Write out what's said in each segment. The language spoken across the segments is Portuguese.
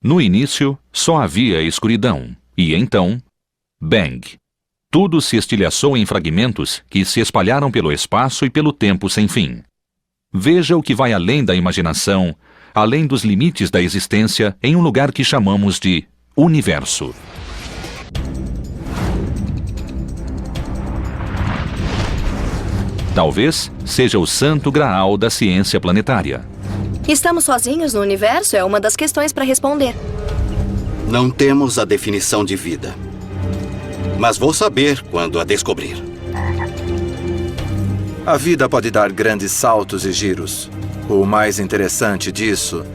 No início, só havia escuridão, e então, bang! Tudo se estilhaçou em fragmentos que se espalharam pelo espaço e pelo tempo sem fim. Veja o que vai além da imaginação, além dos limites da existência, em um lugar que chamamos de universo. Talvez seja o santo graal da ciência planetária. Estamos sozinhos no universo? É uma das questões para responder. Não temos a definição de vida. Mas vou saber quando a descobrir. A vida pode dar grandes saltos e giros. O mais interessante disso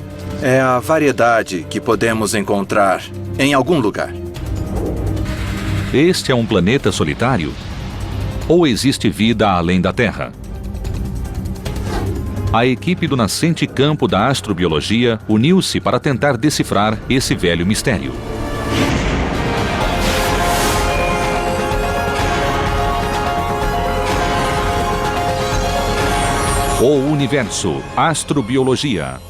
é a variedade que podemos encontrar em algum lugar. Este é um planeta solitário? Ou existe vida além da Terra? A equipe do nascente campo da astrobiologia uniu-se para tentar decifrar esse velho mistério. O Universo, Astrobiologia.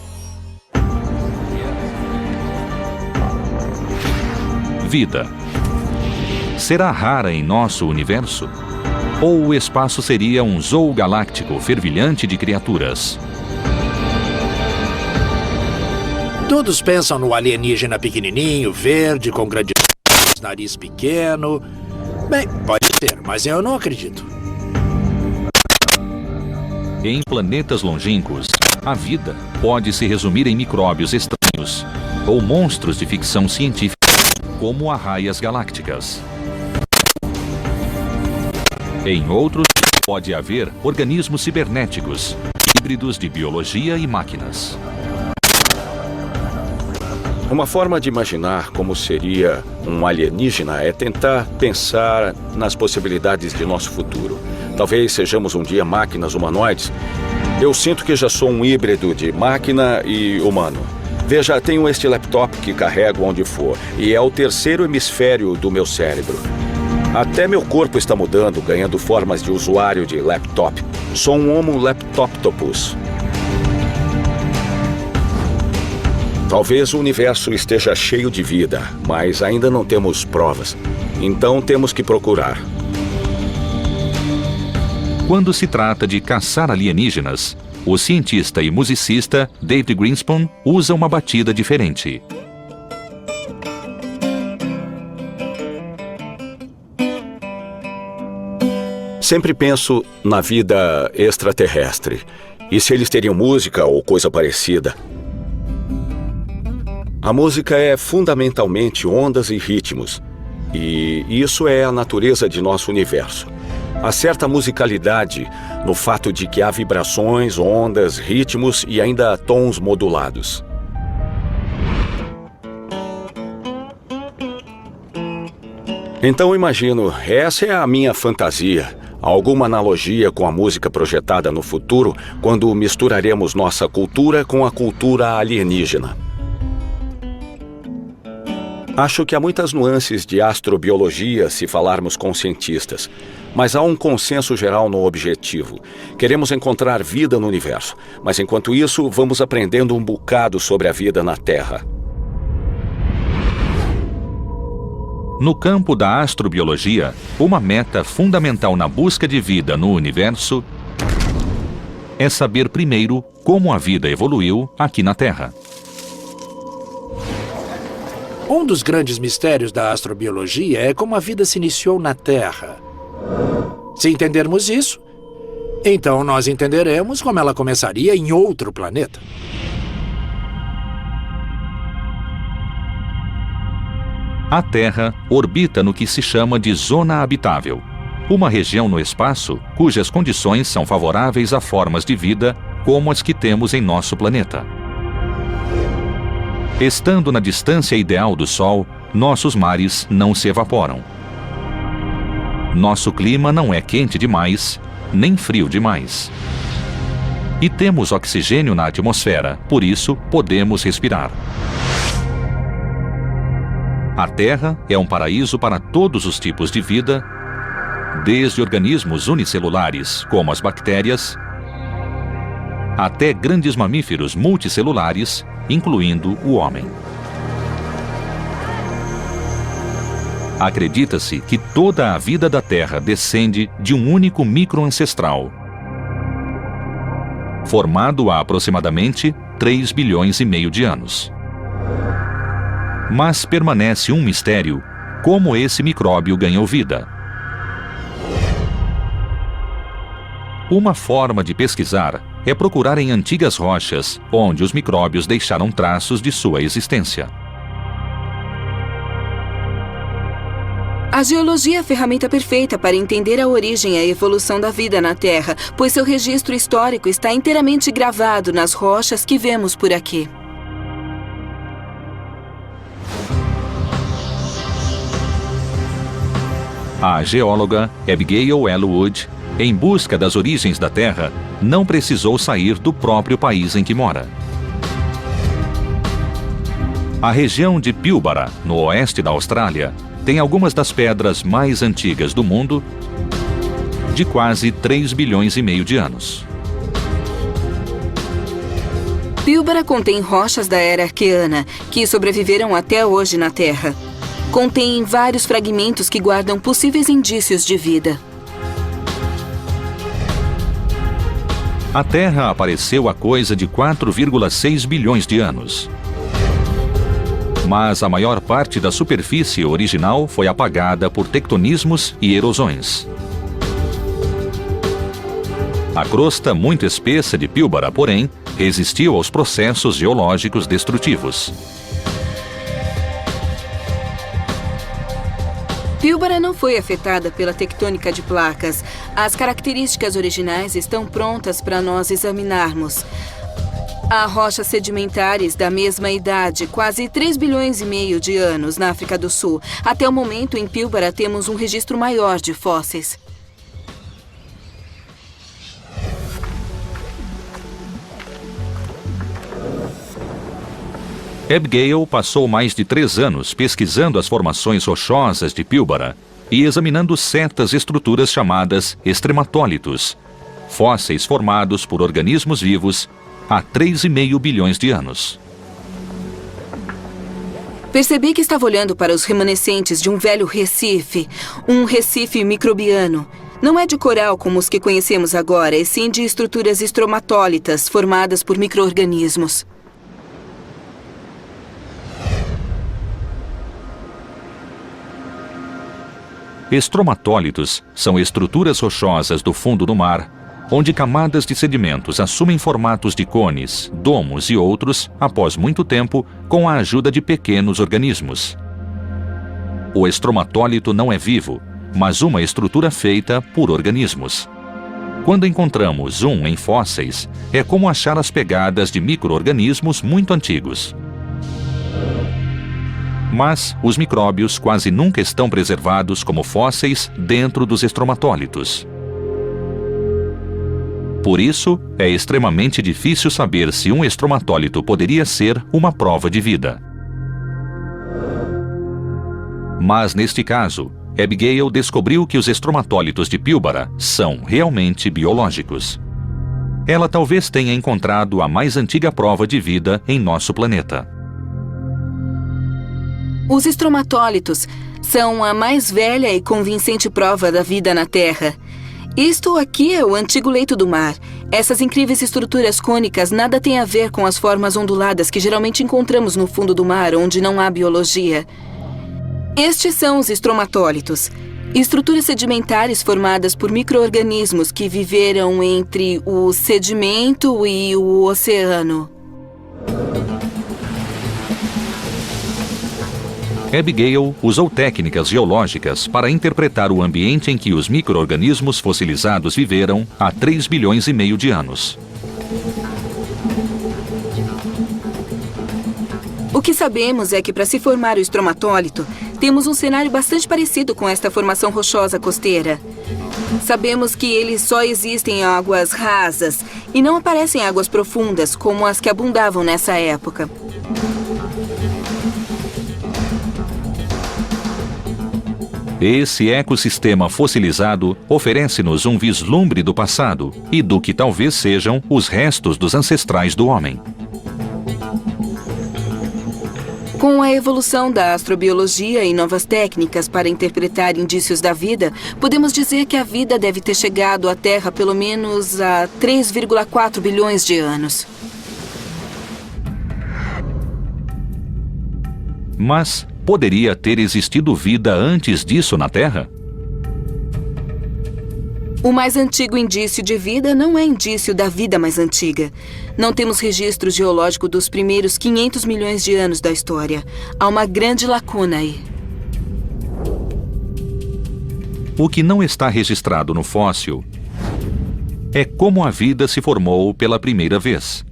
Vida. Será rara em nosso universo? Ou o espaço seria um zoo galáctico fervilhante de criaturas? Todos pensam no alienígena pequenininho, verde, com grande nariz pequeno. Bem, pode ser, mas eu não acredito. Em planetas longínquos, a vida pode se resumir em micróbios estranhos ou monstros de ficção científica, como arraias galácticas. Em outros, pode haver organismos cibernéticos, híbridos de biologia e máquinas. Uma forma de imaginar como seria um alienígena é tentar pensar nas possibilidades de nosso futuro. Talvez sejamos um dia máquinas humanoides. Eu sinto que já sou um híbrido de máquina e humano. Veja, tenho este laptop que carrego onde for, e é o terceiro hemisfério do meu cérebro. Até meu corpo está mudando, ganhando formas de usuário de laptop. Sou um Homo laptoptopus. Talvez o universo esteja cheio de vida, mas ainda não temos provas. Então temos que procurar. Quando se trata de caçar alienígenas, o cientista e musicista David Grinspoon usa uma batida diferente. Sempre penso na vida extraterrestre. E se eles teriam música ou coisa parecida? A música é fundamentalmente ondas e ritmos. E isso é a natureza de nosso universo. Há certa musicalidade no fato de que há vibrações, ondas, ritmos e ainda tons modulados. Então imagino, essa é a minha fantasia. Alguma analogia com a música projetada no futuro quando misturaremos nossa cultura com a cultura alienígena. Acho que há muitas nuances de astrobiologia se falarmos com cientistas, mas há um consenso geral no objetivo. Queremos encontrar vida no universo, mas enquanto isso, vamos aprendendo um bocado sobre a vida na Terra. No campo da astrobiologia, uma meta fundamental na busca de vida no universo é saber primeiro como a vida evoluiu aqui na Terra. Um dos grandes mistérios da astrobiologia é como a vida se iniciou na Terra. Se entendermos isso, então nós entenderemos como ela começaria em outro planeta. A Terra orbita no que se chama de zona habitável, uma região no espaço cujas condições são favoráveis a formas de vida como as que temos em nosso planeta. Estando na distância ideal do Sol, nossos mares não se evaporam. Nosso clima não é quente demais, nem frio demais. E temos oxigênio na atmosfera, por isso podemos respirar. A Terra é um paraíso para todos os tipos de vida, desde organismos unicelulares, como as bactérias, até grandes mamíferos multicelulares, incluindo o homem. Acredita-se que toda a vida da Terra descende de um único microancestral, formado há aproximadamente 3 bilhões e meio de anos. Mas permanece um mistério como esse micróbio ganhou vida. Uma forma de pesquisar é procurar em antigas rochas onde os micróbios deixaram traços de sua existência. A geologia é a ferramenta perfeita para entender a origem e a evolução da vida na Terra, pois seu registro histórico está inteiramente gravado nas rochas que vemos por aqui. A geóloga Abigail L. Wood, em busca das origens da Terra, não precisou sair do próprio país em que mora. A região de Pilbara, no oeste da Austrália, tem algumas das pedras mais antigas do mundo, de quase 3 bilhões e meio de anos. Pilbara contém rochas da era Arqueana, que sobreviveram até hoje na Terra. Contém vários fragmentos que guardam possíveis indícios de vida. A Terra apareceu há coisa de 4,6 bilhões de anos. Mas a maior parte da superfície original foi apagada por tectonismos e erosões. A crosta muito espessa de Pilbara, porém, resistiu aos processos geológicos destrutivos. Pilbara não foi afetada pela tectônica de placas. As características originais estão prontas para nós examinarmos. Há rochas sedimentares da mesma idade, quase 3 bilhões e meio de anos na África do Sul. Até o momento, em Pilbara, temos um registro maior de fósseis. Abigail passou mais de 3 anos pesquisando as formações rochosas de Pilbara e examinando certas estruturas chamadas extrematólitos, fósseis formados por organismos vivos há 3,5 bilhões de anos. Percebi que estava olhando para os remanescentes de um velho recife, um recife microbiano. Não é de coral como os que conhecemos agora, e sim de estruturas estromatólitas formadas por micro-organismos. Estromatólitos são estruturas rochosas do fundo do mar, onde camadas de sedimentos assumem formatos de cones, domos e outros, após muito tempo, com a ajuda de pequenos organismos. O estromatólito não é vivo, mas uma estrutura feita por organismos. Quando encontramos um em fósseis, é como achar as pegadas de micro-organismos muito antigos. Mas os micróbios quase nunca estão preservados como fósseis dentro dos estromatólitos. Por isso, é extremamente difícil saber se um estromatólito poderia ser uma prova de vida. Mas, neste caso, Abigail descobriu que os estromatólitos de Pilbara são realmente biológicos. Ela talvez tenha encontrado a mais antiga prova de vida em nosso planeta. Os estromatólitos são a mais velha e convincente prova da vida na Terra. Isto aqui é o antigo leito do mar. Essas incríveis estruturas cônicas nada têm a ver com as formas onduladas que geralmente encontramos no fundo do mar, onde não há biologia. Estes são os estromatólitos. Estruturas sedimentares formadas por micro-organismos que viveram entre o sedimento e o oceano. Abigail usou técnicas geológicas para interpretar o ambiente em que os micro-organismos fossilizados viveram há 3 bilhões e meio de anos. O que sabemos é que, para se formar o estromatólito, temos um cenário bastante parecido com esta formação rochosa costeira. Sabemos que eles só existem em águas rasas e não aparecem em águas profundas, como as que abundavam nessa época. Esse ecossistema fossilizado oferece-nos um vislumbre do passado e do que talvez sejam os restos dos ancestrais do homem. Com a evolução da astrobiologia e novas técnicas para interpretar indícios da vida, podemos dizer que a vida deve ter chegado à Terra pelo menos há 3,4 bilhões de anos. Mas poderia ter existido vida antes disso na Terra? O mais antigo indício de vida não é indício da vida mais antiga. Não temos registro geológico dos primeiros 500 milhões de anos da história. Há uma grande lacuna aí. O que não está registrado no fóssil é como a vida se formou pela primeira vez.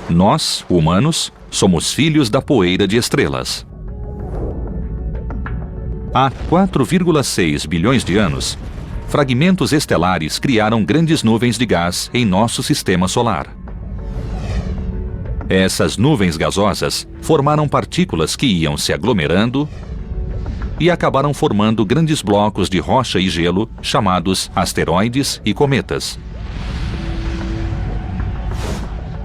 Nós, humanos, somos filhos da poeira de estrelas. Há 4,6 bilhões de anos, fragmentos estelares criaram grandes nuvens de gás em nosso sistema solar. Essas nuvens gasosas formaram partículas que iam se aglomerando e acabaram formando grandes blocos de rocha e gelo chamados asteroides e cometas.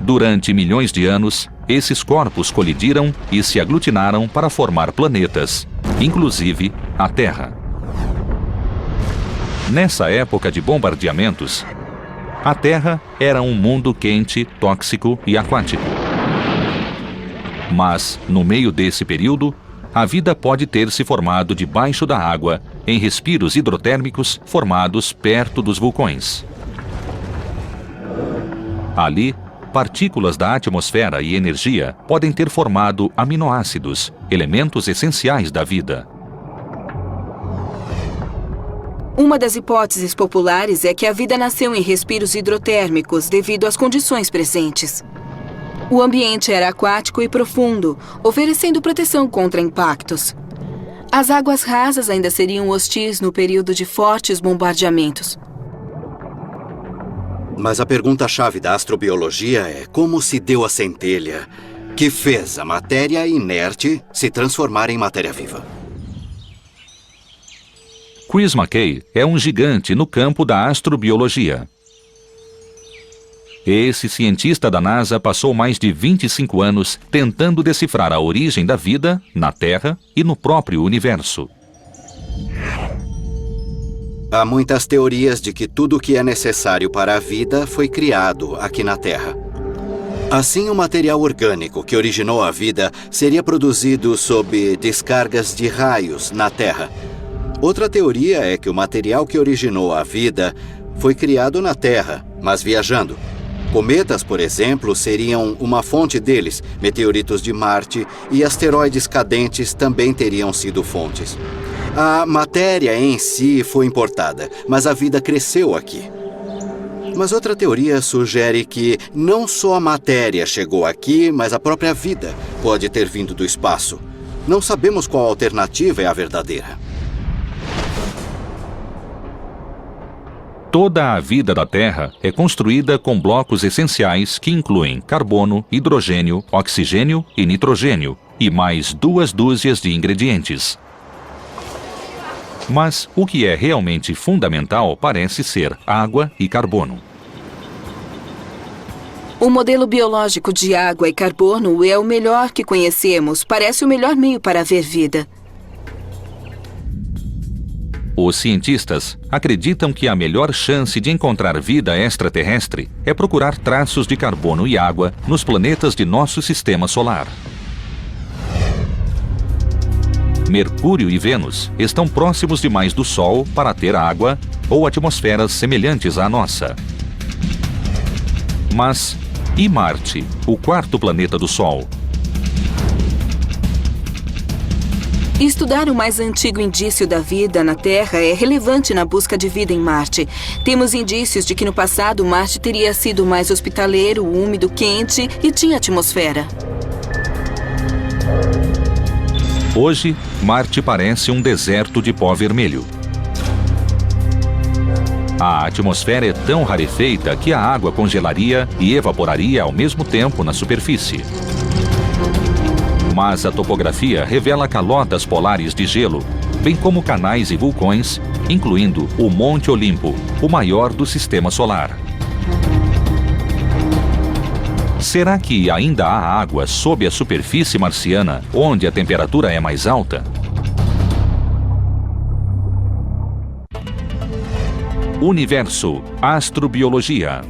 Durante milhões de anos, esses corpos colidiram e se aglutinaram para formar planetas, inclusive a Terra. Nessa época de bombardeamentos, a Terra era um mundo quente, tóxico e aquático. Mas, no meio desse período, a vida pode ter se formado debaixo da água, em respiros hidrotérmicos formados perto dos vulcões. Ali, partículas da atmosfera e energia podem ter formado aminoácidos, elementos essenciais da vida. Uma das hipóteses populares é que a vida nasceu em respiros hidrotérmicos devido às condições presentes. O ambiente era aquático e profundo, oferecendo proteção contra impactos. As águas rasas ainda seriam hostis no período de fortes bombardeamentos. Mas a pergunta-chave da astrobiologia é como se deu a centelha que fez a matéria inerte se transformar em matéria viva. Chris McKay é um gigante no campo da astrobiologia. Esse cientista da NASA passou mais de 25 anos tentando decifrar a origem da vida na Terra e no próprio universo. Há muitas teorias de que tudo o que é necessário para a vida foi criado aqui na Terra. Assim, o material orgânico que originou a vida seria produzido sob descargas de raios na Terra. Outra teoria é que o material que originou a vida foi criado na Terra, mas viajando. Cometas, por exemplo, seriam uma fonte deles, meteoritos de Marte e asteroides cadentes também teriam sido fontes. A matéria em si foi importada, mas a vida cresceu aqui. Mas outra teoria sugere que não só a matéria chegou aqui, mas a própria vida pode ter vindo do espaço. Não sabemos qual alternativa é a verdadeira. Toda a vida da Terra é construída com blocos essenciais que incluem carbono, hidrogênio, oxigênio e nitrogênio, e mais 2 dúzias de ingredientes. Mas o que é realmente fundamental parece ser água e carbono. O modelo biológico de água e carbono é o melhor que conhecemos, parece o melhor meio para haver vida. Os cientistas acreditam que a melhor chance de encontrar vida extraterrestre é procurar traços de carbono e água nos planetas de nosso sistema solar. Mercúrio e Vênus estão próximos demais do Sol para ter água ou atmosferas semelhantes à nossa. Mas e Marte, o quarto planeta do Sol? Estudar o mais antigo indício da vida na Terra é relevante na busca de vida em Marte. Temos indícios de que no passado Marte teria sido mais hospitaleiro, úmido, quente e tinha atmosfera. Hoje, Marte parece um deserto de pó vermelho. A atmosfera é tão rarefeita que a água congelaria e evaporaria ao mesmo tempo na superfície. Mas a topografia revela calotas polares de gelo, bem como canais e vulcões, incluindo o Monte Olimpo, o maior do sistema solar. Será que ainda há água sob a superfície marciana, onde a temperatura é mais alta? Universo, astrobiologia.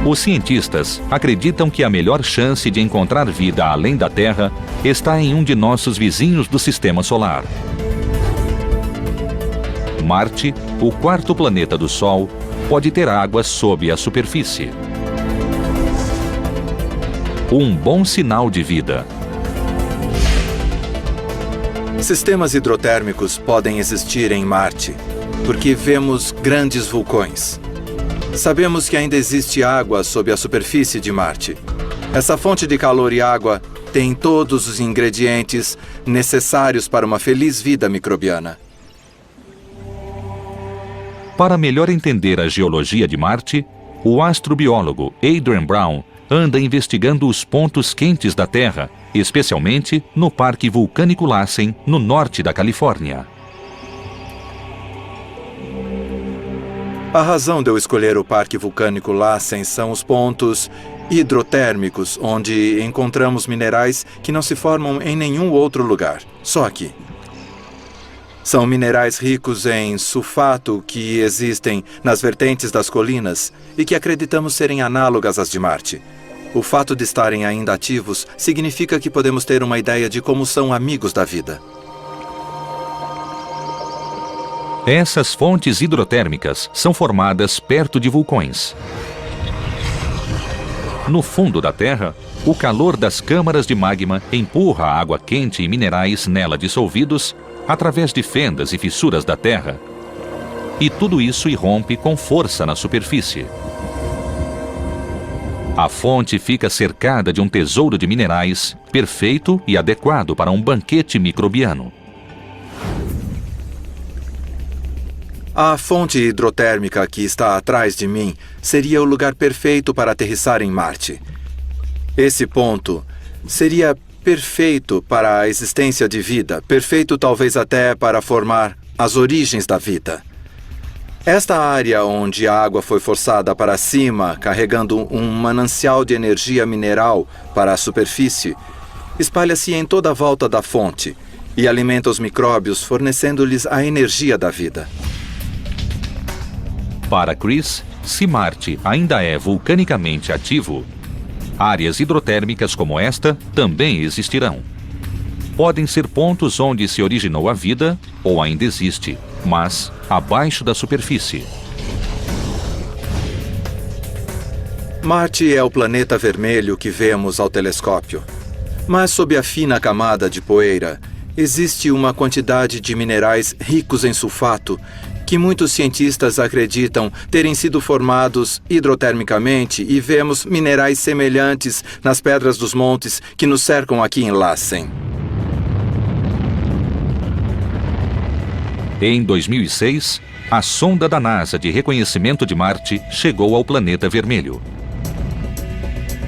Os cientistas acreditam que a melhor chance de encontrar vida além da Terra está em um de nossos vizinhos do Sistema Solar. Marte, o quarto planeta do Sol, pode ter água sob a superfície. Um bom sinal de vida. Sistemas hidrotérmicos podem existir em Marte, porque vemos grandes vulcões. Sabemos que ainda existe água sob a superfície de Marte. Essa fonte de calor e água tem todos os ingredientes necessários para uma feliz vida microbiana. Para melhor entender a geologia de Marte, o astrobiólogo Adrian Brown anda investigando os pontos quentes da Terra, especialmente no Parque Vulcânico Lassen, no norte da Califórnia. A razão de eu escolher o Parque Vulcânico Lassen são os pontos hidrotérmicos, onde encontramos minerais que não se formam em nenhum outro lugar, só aqui. São minerais ricos em sulfato que existem nas vertentes das colinas e que acreditamos serem análogas às de Marte. O fato de estarem ainda ativos significa que podemos ter uma ideia de como são amigos da vida. Essas fontes hidrotérmicas são formadas perto de vulcões. No fundo da Terra, o calor das câmaras de magma empurra a água quente e minerais nela dissolvidos através de fendas e fissuras da Terra. E tudo isso irrompe com força na superfície. A fonte fica cercada de um tesouro de minerais perfeito e adequado para um banquete microbiano. A fonte hidrotérmica que está atrás de mim seria o lugar perfeito para aterrissar em Marte. Esse ponto seria perfeito para a existência de vida, perfeito talvez até para formar as origens da vida. Esta área onde a água foi forçada para cima, carregando um manancial de energia mineral para a superfície, espalha-se em toda a volta da fonte e alimenta os micróbios, fornecendo-lhes a energia da vida. Para Chris, se Marte ainda é vulcanicamente ativo, áreas hidrotérmicas como esta também existirão. Podem ser pontos onde se originou a vida ou ainda existe, mas abaixo da superfície. Marte é o planeta vermelho que vemos ao telescópio. Mas sob a fina camada de poeira, existe uma quantidade de minerais ricos em sulfato que muitos cientistas acreditam terem sido formados hidrotermicamente, e vemos minerais semelhantes nas pedras dos montes que nos cercam aqui em Lassen. Em 2006, a sonda da NASA de reconhecimento de Marte chegou ao planeta vermelho.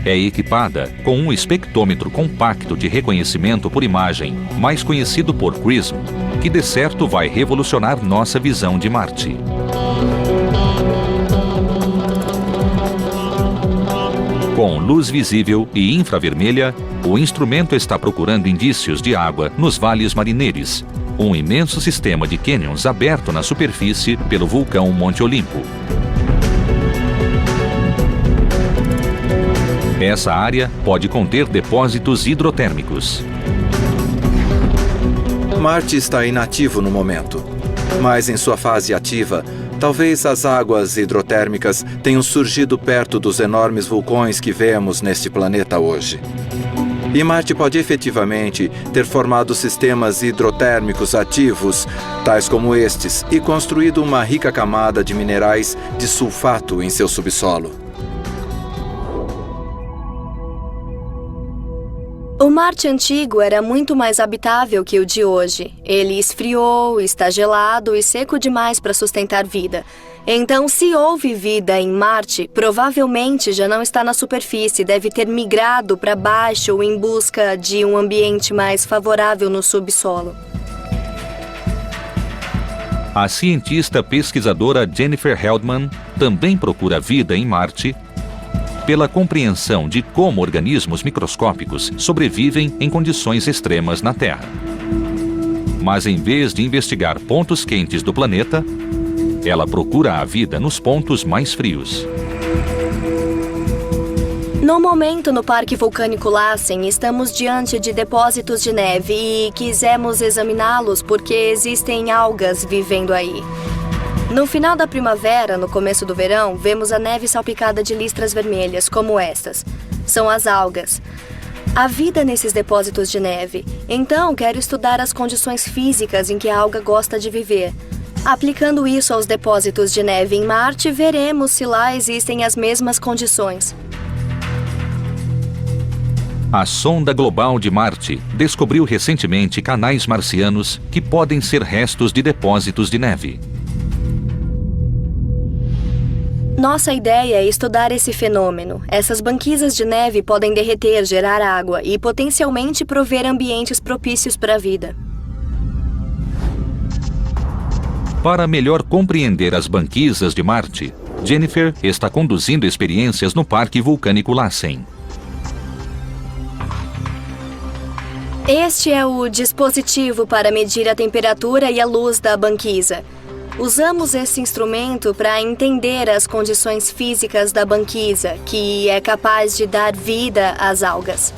É equipada com um espectrômetro compacto de reconhecimento por imagem, mais conhecido por CRISM, que de certo vai revolucionar nossa visão de Marte. Com luz visível e infravermelha, o instrumento está procurando indícios de água nos vales marineiros, um imenso sistema de cânions aberto na superfície pelo vulcão Monte Olimpo. Essa área pode conter depósitos hidrotérmicos. Marte está inativo no momento, mas em sua fase ativa, talvez as águas hidrotérmicas tenham surgido perto dos enormes vulcões que vemos neste planeta hoje. E Marte pode efetivamente ter formado sistemas hidrotérmicos ativos, tais como estes, e construído uma rica camada de minerais de sulfato em seu subsolo. O Marte antigo era muito mais habitável que o de hoje. Ele esfriou, está gelado e seco demais para sustentar vida. Então, se houve vida em Marte, provavelmente já não está na superfície, deve ter migrado para baixo em busca de um ambiente mais favorável no subsolo. A cientista pesquisadora Jennifer Heldman também procura vida em Marte pela compreensão de como organismos microscópicos sobrevivem em condições extremas na Terra. Mas em vez de investigar pontos quentes do planeta, ela procura a vida nos pontos mais frios. No momento, no Parque Vulcânico Lassen, estamos diante de depósitos de neve e quisemos examiná-los porque existem algas vivendo aí. No final da primavera, no começo do verão, vemos a neve salpicada de listras vermelhas, como estas. São as algas. Há vida nesses depósitos de neve, então quero estudar as condições físicas em que a alga gosta de viver. Aplicando isso aos depósitos de neve em Marte, veremos se lá existem as mesmas condições. A sonda global de Marte descobriu recentemente canais marcianos que podem ser restos de depósitos de neve. Nossa ideia é estudar esse fenômeno. Essas banquisas de neve podem derreter, gerar água e potencialmente prover ambientes propícios para a vida. Para melhor compreender as banquisas de Marte, Jennifer está conduzindo experiências no Parque Vulcânico Lassen. Este é o dispositivo para medir a temperatura e a luz da banquisa. Usamos esse instrumento para entender as condições físicas da banquisa, que é capaz de dar vida às algas.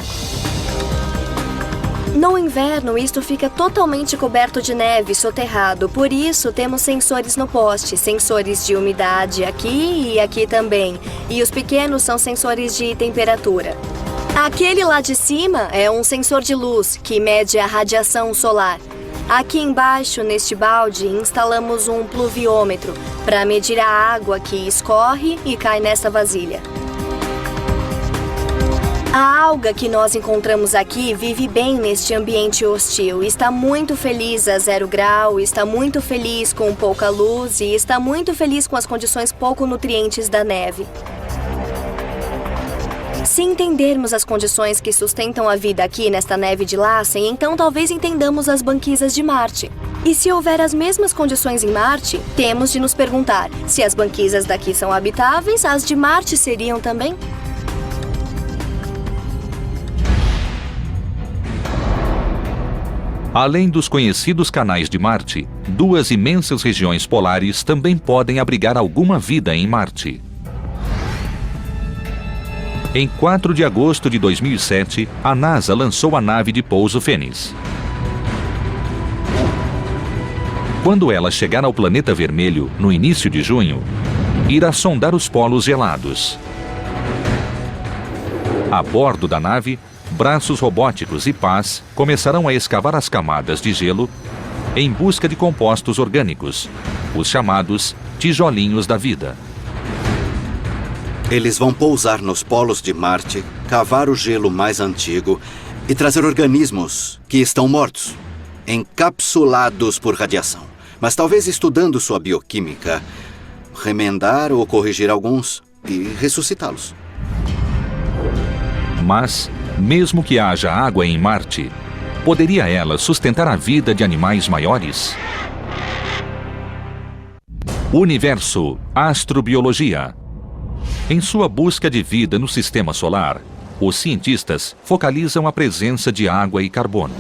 No inverno, isto fica totalmente coberto de neve, soterrado. Por isso, temos sensores no poste, sensores de umidade aqui e aqui também. E os pequenos são sensores de temperatura. Aquele lá de cima é um sensor de luz, que mede a radiação solar. Aqui embaixo, neste balde, instalamos um pluviômetro para medir a água que escorre e cai nessa vasilha. A alga que nós encontramos aqui vive bem neste ambiente hostil. Está muito feliz a 0 grau, está muito feliz com pouca luz e está muito feliz com as condições pouco nutrientes da neve. Se entendermos as condições que sustentam a vida aqui nesta neve de Lassen, então talvez entendamos as banquisas de Marte. E se houver as mesmas condições em Marte, temos de nos perguntar se as banquisas daqui são habitáveis, as de Marte seriam também? Além dos conhecidos canais de Marte, 2 imensas regiões polares também podem abrigar alguma vida em Marte. Em 4 de agosto de 2007, a NASA lançou a nave de pouso Fênix. Quando ela chegar ao planeta vermelho, no início de junho, irá sondar os polos gelados. A bordo da nave, braços robóticos e pás começarão a escavar as camadas de gelo em busca de compostos orgânicos, os chamados tijolinhos da vida. Eles vão pousar nos polos de Marte, cavar o gelo mais antigo e trazer organismos que estão mortos, encapsulados por radiação. Mas talvez estudando sua bioquímica, remendar ou corrigir alguns e ressuscitá-los. Mas, mesmo que haja água em Marte, poderia ela sustentar a vida de animais maiores? Universo, astrobiologia. Em sua busca de vida no sistema solar, os cientistas focalizam a presença de água e carbono.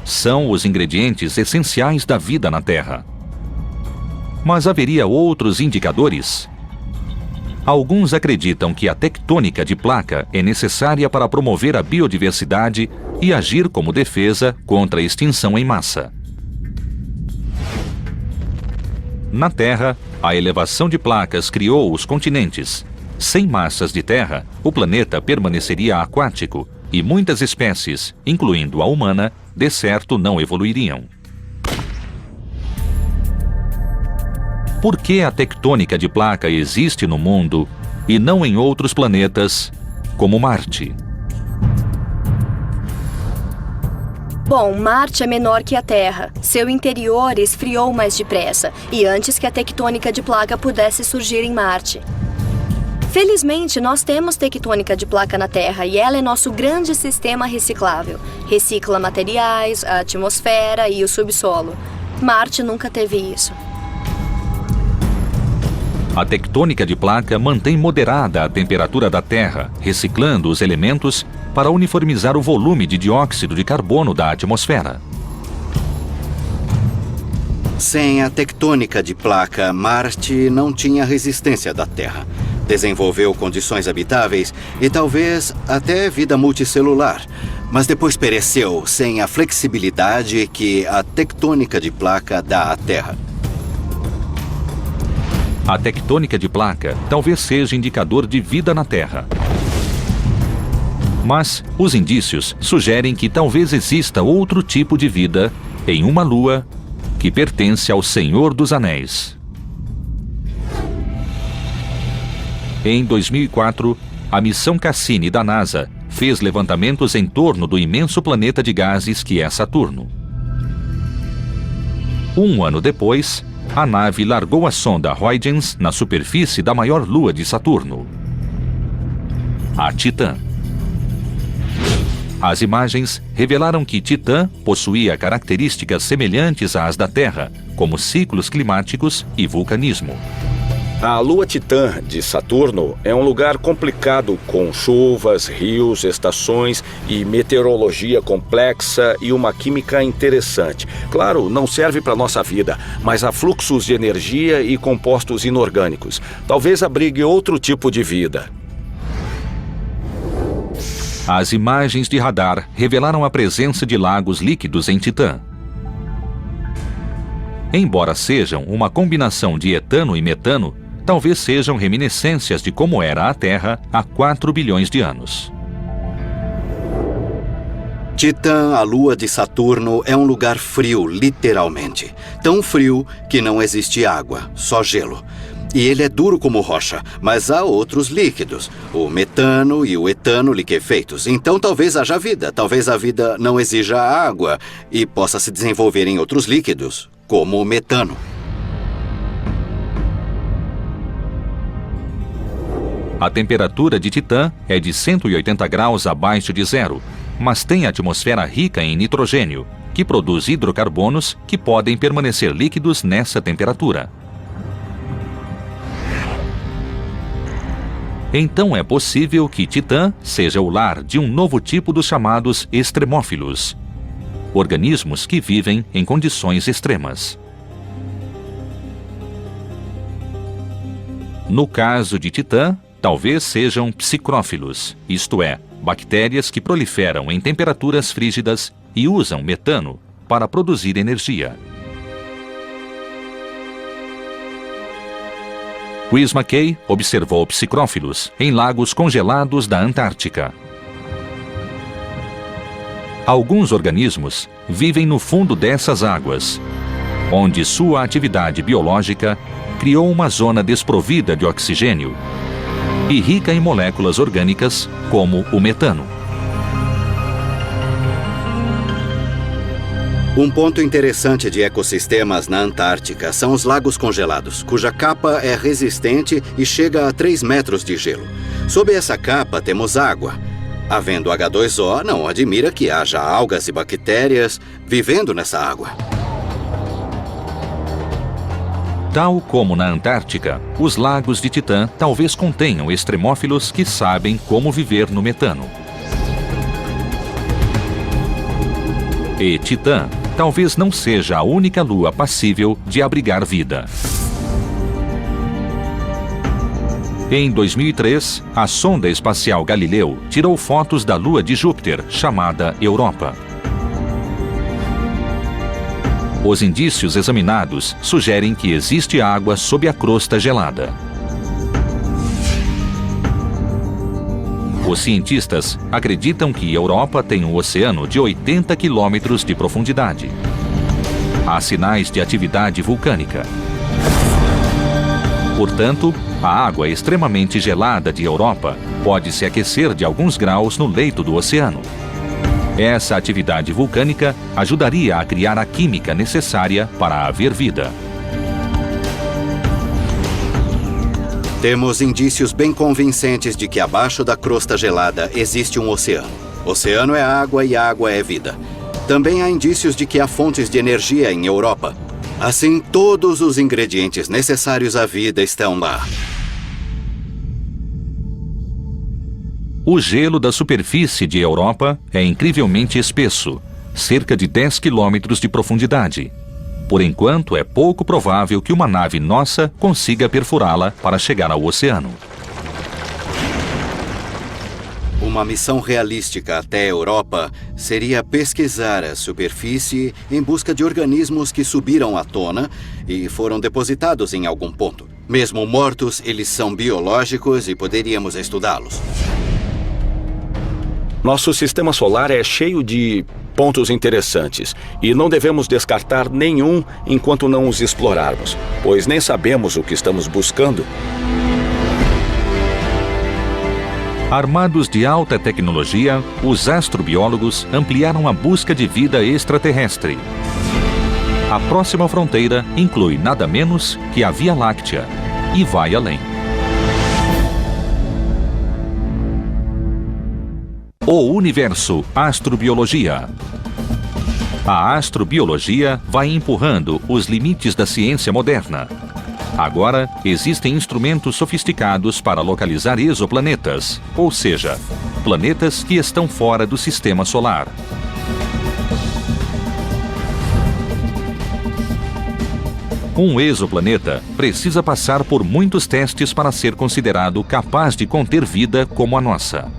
São os ingredientes essenciais da vida na Terra. Mas haveria outros indicadores? Alguns acreditam que a tectônica de placa é necessária para promover a biodiversidade e agir como defesa contra a extinção em massa. Na Terra, a elevação de placas criou os continentes. Sem massas de terra, o planeta permaneceria aquático e muitas espécies, incluindo a humana, de certo não evoluiriam. Por que a tectônica de placa existe no mundo e não em outros planetas, como Marte? Bom, Marte é menor que a Terra. Seu interior esfriou mais depressa e antes que a tectônica de placa pudesse surgir em Marte. Felizmente, nós temos tectônica de placa na Terra e ela é nosso grande sistema reciclável. Recicla materiais, a atmosfera e o subsolo. Marte nunca teve isso. A tectônica de placa mantém moderada a temperatura da Terra, reciclando os elementos para uniformizar o volume de dióxido de carbono da atmosfera. Sem a tectônica de placa, Marte não tinha resistência da Terra. Desenvolveu condições habitáveis e talvez até vida multicelular, mas depois pereceu sem a flexibilidade que a tectônica de placa dá à Terra. A tectônica de placa talvez seja indicador de vida na Terra. Mas os indícios sugerem que talvez exista outro tipo de vida em uma lua que pertence ao Senhor dos Anéis. Em 2004, a missão Cassini da NASA fez levantamentos em torno do imenso planeta de gases que é Saturno. Um ano depois, a nave largou a sonda Huygens na superfície da maior lua de Saturno, a Titã. As imagens revelaram que Titã possuía características semelhantes às da Terra, como ciclos climáticos e vulcanismo. A lua Titã de Saturno é um lugar complicado com chuvas, rios, estações e meteorologia complexa e uma química interessante. Claro, não serve para nossa vida, mas há fluxos de energia e compostos inorgânicos. Talvez abrigue outro tipo de vida. As imagens de radar revelaram a presença de lagos líquidos em Titã. Embora sejam uma combinação de etano e metano, talvez sejam reminiscências de como era a Terra há 4 bilhões de anos. Titã, a lua de Saturno, é um lugar frio, literalmente. Tão frio que não existe água, só gelo. E ele é duro como rocha, mas há outros líquidos, o metano e o etano liquefeitos. Então talvez haja vida, talvez a vida não exija água e possa se desenvolver em outros líquidos, como o metano. A temperatura de Titã é de 180 graus abaixo de zero, mas tem atmosfera rica em nitrogênio, que produz hidrocarbonos que podem permanecer líquidos nessa temperatura. Então é possível que Titã seja o lar de um novo tipo dos chamados extremófilos, organismos que vivem em condições extremas. No caso de Titã, talvez sejam psicrófilos, isto é, bactérias que proliferam em temperaturas frígidas e usam metano para produzir energia. Chris McKay observou psicrófilos em lagos congelados da Antártica. Alguns organismos vivem no fundo dessas águas, onde sua atividade biológica criou uma zona desprovida de oxigênio e rica em moléculas orgânicas, como o metano. Um ponto interessante de ecossistemas na Antártica são os lagos congelados, cuja capa é resistente e chega a 3 metros de gelo. Sob essa capa temos água. Havendo H2O, não admira que haja algas e bactérias vivendo nessa água. Tal como na Antártica, os lagos de Titã talvez contenham extremófilos que sabem como viver no metano. E Titã talvez não seja a única lua passível de abrigar vida. Em 2003, a sonda espacial Galileu tirou fotos da lua de Júpiter, chamada Europa. Os indícios examinados sugerem que existe água sob a crosta gelada. Os cientistas acreditam que Europa tem um oceano de 80 quilômetros de profundidade. Há sinais de atividade vulcânica. Portanto, a água extremamente gelada de Europa pode se aquecer de alguns graus no leito do oceano. Essa atividade vulcânica ajudaria a criar a química necessária para haver vida. Temos indícios bem convincentes de que abaixo da crosta gelada existe um oceano. Oceano é água e água é vida. Também há indícios de que há fontes de energia em Europa. Assim, todos os ingredientes necessários à vida estão lá. O gelo da superfície de Europa é incrivelmente espesso, cerca de 10 quilômetros de profundidade. Por enquanto, é pouco provável que uma nave nossa consiga perfurá-la para chegar ao oceano. Uma missão realística até a Europa seria pesquisar a superfície em busca de organismos que subiram à tona e foram depositados em algum ponto. Mesmo mortos, eles são biológicos e poderíamos estudá-los. Nosso sistema solar é cheio de pontos interessantes e não devemos descartar nenhum enquanto não os explorarmos, pois nem sabemos o que estamos buscando. Armados de alta tecnologia, os astrobiólogos ampliaram a busca de vida extraterrestre. A próxima fronteira inclui nada menos que a Via Láctea e vai além. O universo astrobiologia. A astrobiologia vai empurrando os limites da ciência moderna. Agora, existem instrumentos sofisticados para localizar exoplanetas, ou seja, planetas que estão fora do sistema solar. Um exoplaneta precisa passar por muitos testes para ser considerado capaz de conter vida como a nossa.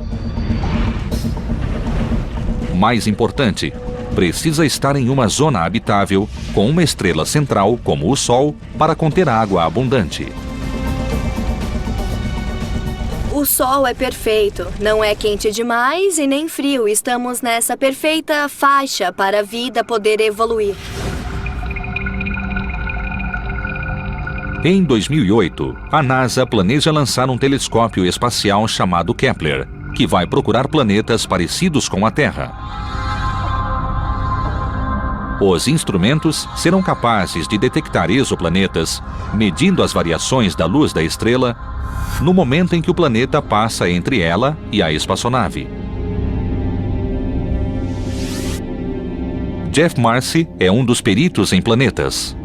Mais importante, precisa estar em uma zona habitável com uma estrela central, como o Sol, para conter água abundante. O Sol é perfeito, não é quente demais e nem frio. Estamos nessa perfeita faixa para a vida poder evoluir. Em 2008, a NASA planeja lançar um telescópio espacial chamado Kepler, que vai procurar planetas parecidos com a Terra. Os instrumentos serão capazes de detectar exoplanetas, medindo as variações da luz da estrela, no momento em que o planeta passa entre ela e a espaçonave. Jeff Marcy é um dos peritos em planetas.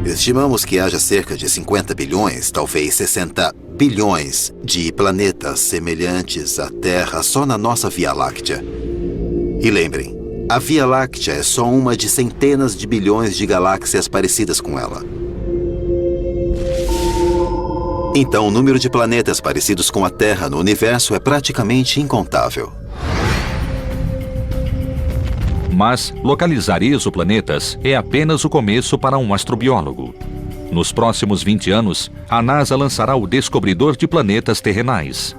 Estimamos que haja cerca de 50 bilhões, talvez 60 bilhões de planetas semelhantes à Terra só na nossa Via Láctea. E lembrem, a Via Láctea é só uma de centenas de bilhões de galáxias parecidas com ela. Então, o número de planetas parecidos com a Terra no universo é praticamente incontável. Mas localizar exoplanetas é apenas o começo para um astrobiólogo. Nos próximos 20 anos, a NASA lançará o Descobridor de Planetas Terrenais.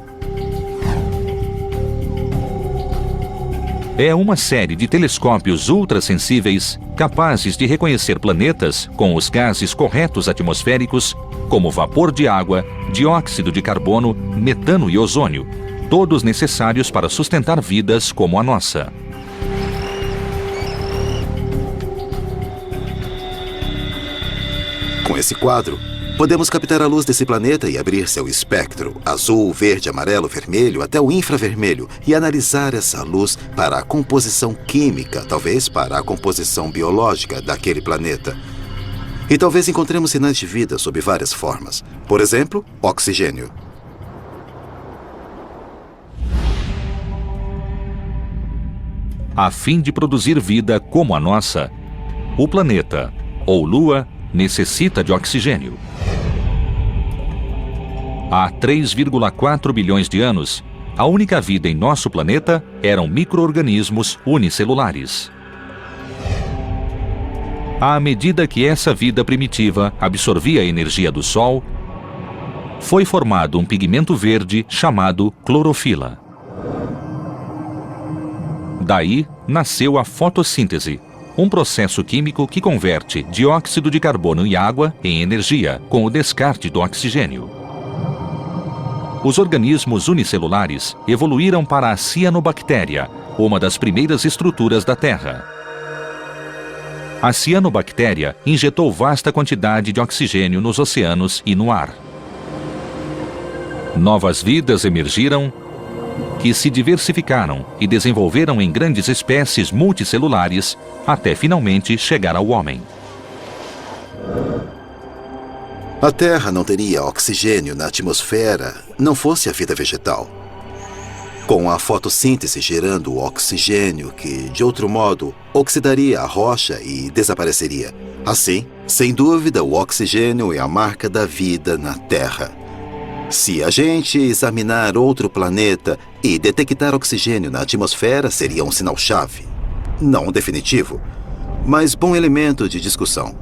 É uma série de telescópios ultrassensíveis capazes de reconhecer planetas com os gases corretos atmosféricos, como vapor de água, dióxido de carbono, metano e ozônio, todos necessários para sustentar vidas como a nossa. Com esse quadro, podemos captar a luz desse planeta e abrir seu espectro, azul, verde, amarelo, vermelho, até o infravermelho, e analisar essa luz para a composição química, talvez para a composição biológica daquele planeta. E talvez encontremos sinais de vida sob várias formas. Por exemplo, oxigênio. A fim de produzir vida como a nossa, o planeta, ou Lua, necessita de oxigênio. Há 3,4 bilhões de anos, a única vida em nosso planeta eram micro-organismos unicelulares. À medida que essa vida primitiva absorvia a energia do Sol, foi formado um pigmento verde chamado clorofila. Daí nasceu a fotossíntese, um processo químico que converte dióxido de carbono e água em energia, com o descarte do oxigênio. Os organismos unicelulares evoluíram para a cianobactéria, uma das primeiras estruturas da Terra. A cianobactéria injetou vasta quantidade de oxigênio nos oceanos e no ar. Novas vidas emergiram que se diversificaram e desenvolveram em grandes espécies multicelulares até finalmente chegar ao homem. A Terra não teria oxigênio na atmosfera não fosse a vida vegetal. Com a fotossíntese gerando o oxigênio que, de outro modo, oxidaria a rocha e desapareceria. Assim, sem dúvida, o oxigênio é a marca da vida na Terra. Se a gente examinar outro planeta e detectar oxigênio na atmosfera, seria um sinal-chave. Não definitivo, mas bom elemento de discussão,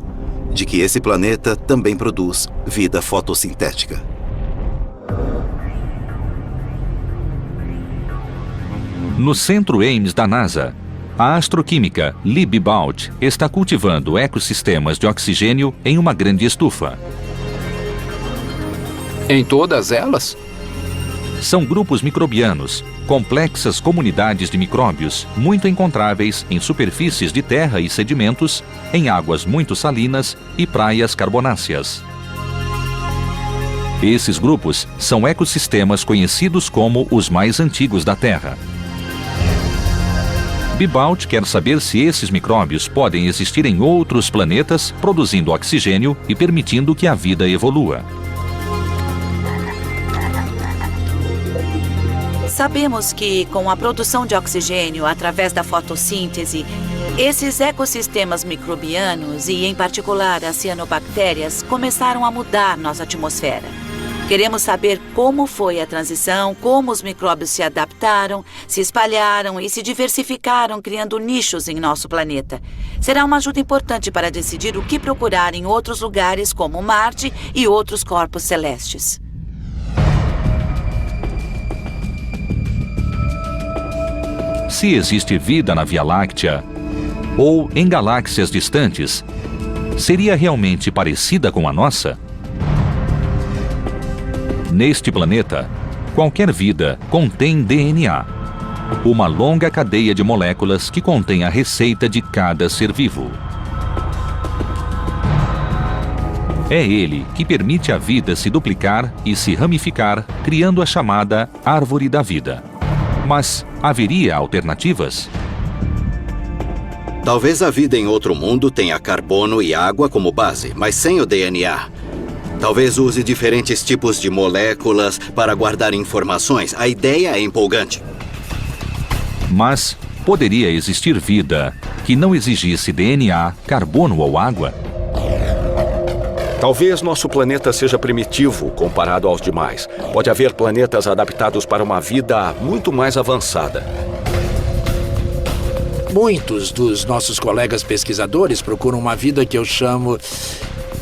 de que esse planeta também produz vida fotossintética. No Centro Ames da NASA, a astroquímica Lee Bibaud está cultivando ecossistemas de oxigênio em uma grande estufa. Em todas elas? São grupos microbianos, complexas comunidades de micróbios muito encontráveis em superfícies de terra e sedimentos, em águas muito salinas e praias carbonáceas. Esses grupos são ecossistemas conhecidos como os mais antigos da Terra. Bibaud quer saber se esses micróbios podem existir em outros planetas, produzindo oxigênio e permitindo que a vida evolua. Sabemos que, com a produção de oxigênio através da fotossíntese, esses ecossistemas microbianos, e em particular as cianobactérias, começaram a mudar nossa atmosfera. Queremos saber como foi a transição, como os micróbios se adaptaram, se espalharam e se diversificaram, criando nichos em nosso planeta. Será uma ajuda importante para decidir o que procurar em outros lugares, como Marte e outros corpos celestes. Se existe vida na Via Láctea ou em galáxias distantes, seria realmente parecida com a nossa? Neste planeta, qualquer vida contém DNA, uma longa cadeia de moléculas que contém a receita de cada ser vivo. É ele que permite à vida se duplicar e se ramificar, criando a chamada árvore da vida. Mas haveria alternativas? Talvez a vida em outro mundo tenha carbono e água como base, mas sem o DNA. Talvez use diferentes tipos de moléculas para guardar informações. A ideia é empolgante. Mas poderia existir vida que não exigisse DNA, carbono ou água? Talvez nosso planeta seja primitivo comparado aos demais. Pode haver planetas adaptados para uma vida muito mais avançada. Muitos dos nossos colegas pesquisadores procuram uma vida que eu chamo,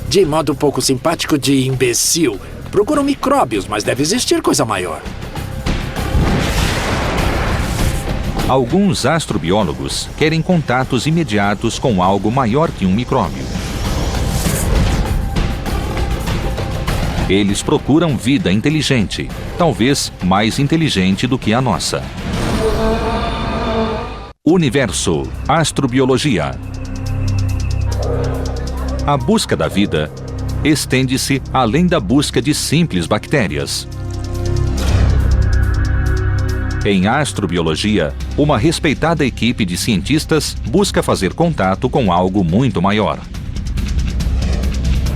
de modo pouco simpático, de imbecil. Procuram micróbios, mas deve existir coisa maior. Alguns astrobiólogos querem contatos imediatos com algo maior que um micróbio. Eles procuram vida inteligente, talvez mais inteligente do que a nossa. Universo, astrobiologia. A busca da vida estende-se além da busca de simples bactérias. Em astrobiologia, uma respeitada equipe de cientistas busca fazer contato com algo muito maior.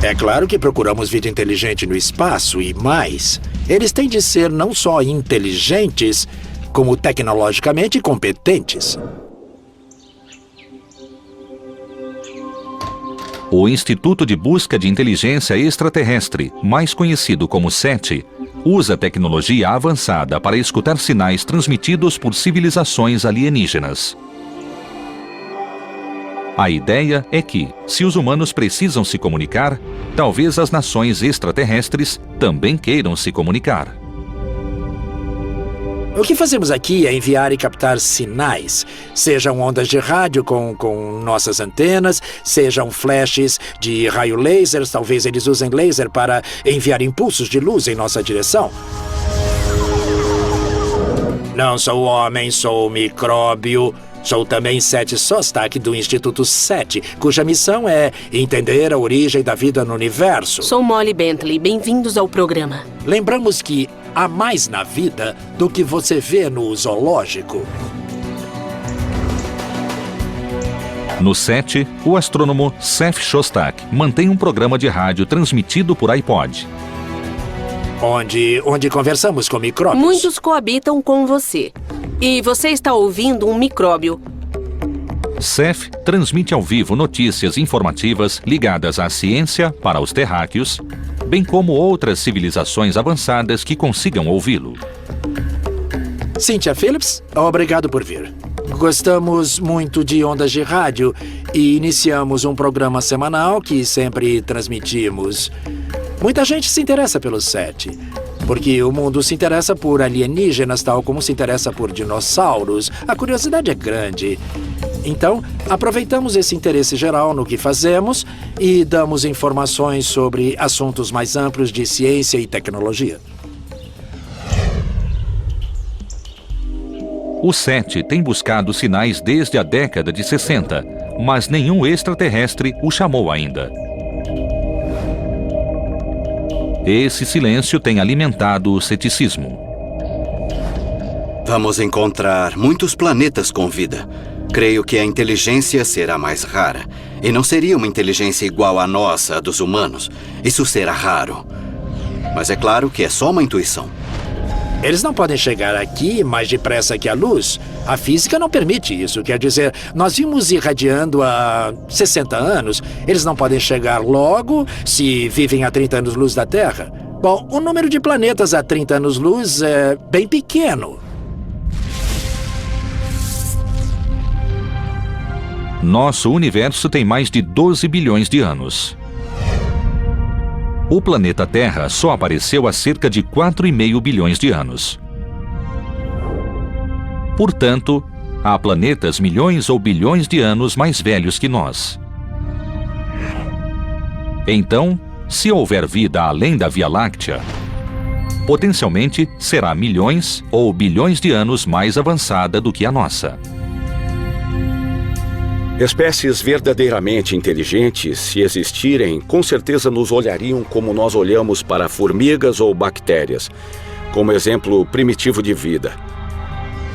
É claro que procuramos vida inteligente no espaço e mais. Eles têm de ser não só inteligentes, como tecnologicamente competentes. O Instituto de Busca de Inteligência Extraterrestre, mais conhecido como SETI, usa tecnologia avançada para escutar sinais transmitidos por civilizações alienígenas. A ideia é que, se os humanos precisam se comunicar, talvez as nações extraterrestres também queiram se comunicar. O que fazemos aqui é enviar e captar sinais, sejam ondas de rádio com nossas antenas, sejam flashes de raio lasers, talvez eles usem laser para enviar impulsos de luz em nossa direção. Não sou homem, sou micróbio. Sou também Seth Shostak do Instituto SETI, cuja missão é entender a origem da vida no universo. Sou Molly Bentley, bem-vindos ao programa. Lembramos que há mais na vida do que você vê no zoológico. No SETI, o astrônomo Seth Shostak mantém um programa de rádio transmitido por iPod. Onde conversamos com micróbios. Muitos coabitam com você. E você está ouvindo um micróbio. Seth transmite ao vivo notícias informativas ligadas à ciência para os terráqueos, bem como outras civilizações avançadas que consigam ouvi-lo. Cynthia Phillips, obrigado por vir. Gostamos muito de ondas de rádio e iniciamos um programa semanal que sempre transmitimos. Muita gente se interessa pelo SETI, porque o mundo se interessa por alienígenas, tal como se interessa por dinossauros. A curiosidade é grande. Então, aproveitamos esse interesse geral no que fazemos e damos informações sobre assuntos mais amplos de ciência e tecnologia. O SETI tem buscado sinais desde a década de 60, mas nenhum extraterrestre o chamou ainda. Esse silêncio tem alimentado o ceticismo. Vamos encontrar muitos planetas com vida. Creio que a inteligência será mais rara. E não seria uma inteligência igual à nossa, a dos humanos. Isso será raro. Mas é claro que é só uma intuição. Eles não podem chegar aqui mais depressa que a luz. A física não permite isso. Quer dizer, nós vimos irradiando há 60 anos. Eles não podem chegar logo se vivem a 30 anos-luz da Terra. Bom, o número de planetas a 30 anos-luz é bem pequeno. Nosso universo tem mais de 12 bilhões de anos. O planeta Terra só apareceu há cerca de 4,5 bilhões de anos. Portanto, há planetas milhões ou bilhões de anos mais velhos que nós. Então, se houver vida além da Via Láctea, potencialmente será milhões ou bilhões de anos mais avançada do que a nossa. Espécies verdadeiramente inteligentes, se existirem, com certeza nos olhariam como nós olhamos para formigas ou bactérias, como exemplo primitivo de vida.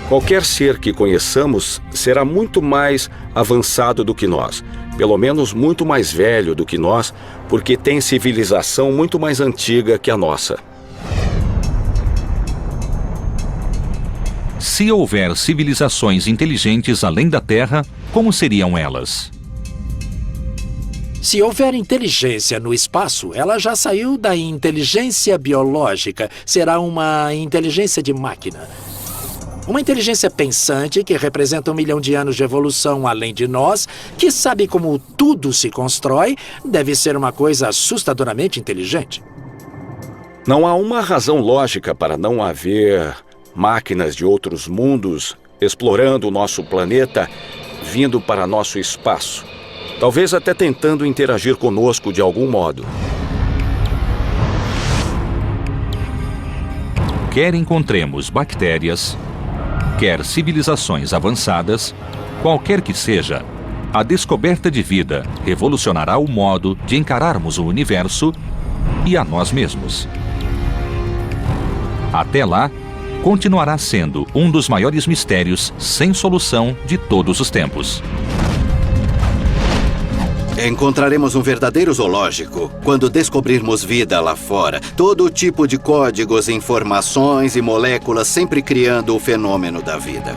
Qualquer ser que conheçamos será muito mais avançado do que nós, pelo menos muito mais velho do que nós, porque tem civilização muito mais antiga que a nossa. Se houver civilizações inteligentes além da Terra, como seriam elas? Se houver inteligência no espaço, ela já saiu da inteligência biológica. Será uma inteligência de máquina. Uma inteligência pensante que representa 1 milhão de anos de evolução além de nós, que sabe como tudo se constrói, deve ser uma coisa assustadoramente inteligente. Não há uma razão lógica para não haver máquinas de outros mundos explorando o nosso planeta, vindo para nosso espaço. Talvez até tentando interagir conosco de algum modo. Quer encontremos bactérias, quer civilizações avançadas, qualquer que seja, a descoberta de vida revolucionará o modo de encararmos o universo e a nós mesmos. Até lá, continuará sendo um dos maiores mistérios sem solução de todos os tempos. Encontraremos um verdadeiro zoológico quando descobrirmos vida lá fora. Todo tipo de códigos, informações e moléculas sempre criando o fenômeno da vida.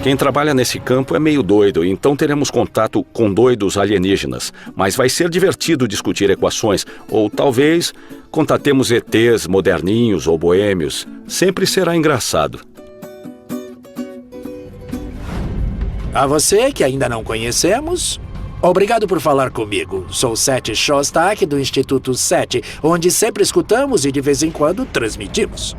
Quem trabalha nesse campo é meio doido, então teremos contato com doidos alienígenas. Mas vai ser divertido discutir equações, ou talvez contatemos ETs moderninhos ou boêmios. Sempre será engraçado. A você, que ainda não conhecemos, obrigado por falar comigo. Sou Seth Shostak, do Instituto SETI, onde sempre escutamos e de vez em quando transmitimos.